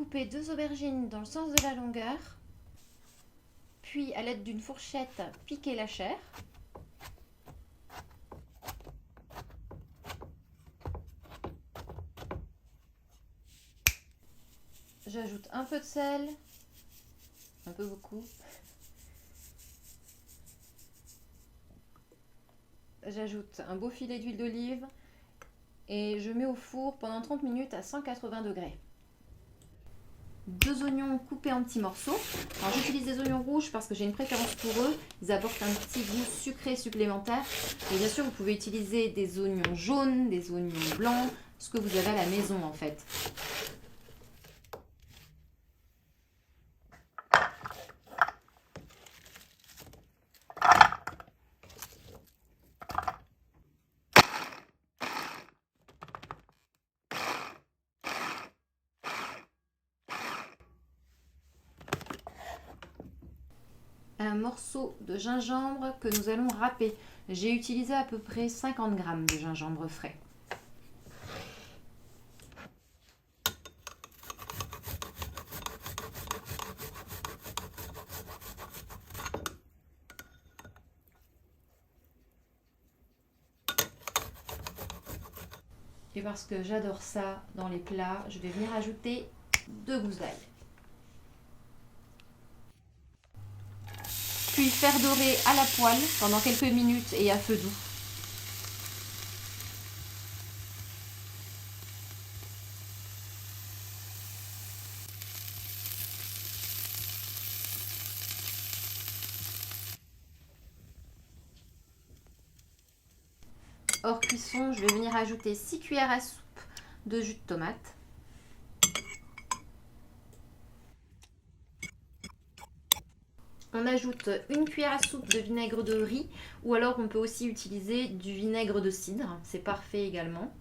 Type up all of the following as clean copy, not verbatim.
couper 2 aubergines dans le sens de la longueur, puis à l'aide d'une fourchette, piquer la chair. J'ajoute un peu de sel, un peu beaucoup. J'ajoute un beau filet d'huile d'olive et je mets au four pendant 30 minutes à 180 degrés. 2 oignons coupés en petits morceaux. Alors j'utilise des oignons rouges parce que j'ai une préférence pour eux. Ils apportent un petit goût sucré supplémentaire. Et bien sûr, vous pouvez utiliser des oignons jaunes, des oignons blancs, ce que vous avez à la maison en fait. Un morceau de gingembre que nous allons râper. J'ai utilisé à peu près 50 g de gingembre frais. Et parce que j'adore ça dans les plats, je vais venir ajouter 2 gousses d'ail. Puis faire dorer à la poêle pendant quelques minutes et à feu doux. Hors cuisson, je vais venir ajouter 6 cuillères à soupe de jus de tomate. On ajoute 1 cuillère à soupe de vinaigre de riz ou alors on peut aussi utiliser du vinaigre de cidre, c'est parfait également.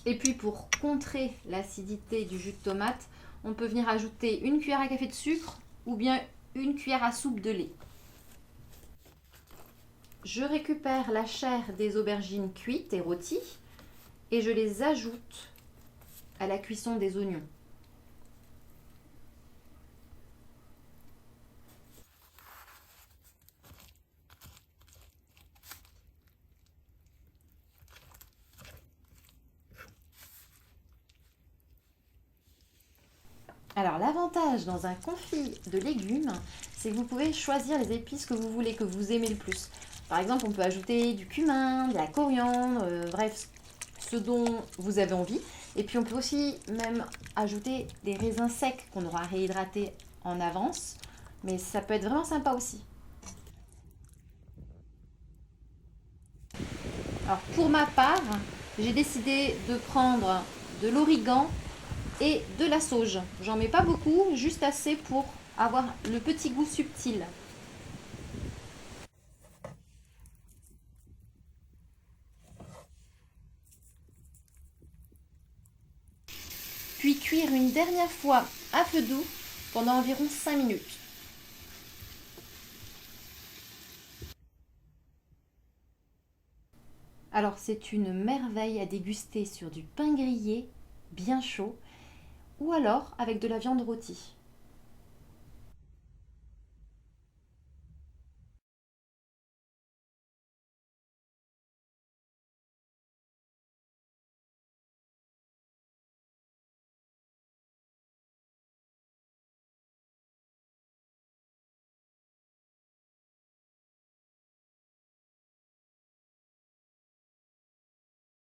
Et puis pour contrer l'acidité du jus de tomate, on peut venir ajouter 1 cuillère à café de sucre ou bien 1 cuillère à soupe de lait. Je récupère la chair des aubergines cuites et rôties et je les ajoute à la cuisson des oignons. Alors l'avantage dans un confit de légumes, c'est que vous pouvez choisir les épices que vous voulez, que vous aimez le plus. Par exemple, on peut ajouter du cumin, de la coriandre, bref, ce dont vous avez envie. Et puis on peut aussi même ajouter des raisins secs qu'on aura réhydratés en avance. Mais ça peut être vraiment sympa aussi. Alors pour ma part, j'ai décidé de prendre de l'origan et de la sauge. J'en mets pas beaucoup, juste assez pour avoir le petit goût subtil. Puis cuire une dernière fois à feu doux pendant environ 5 minutes. Alors c'est une merveille à déguster sur du pain grillé bien chaud ou alors avec de la viande rôtie.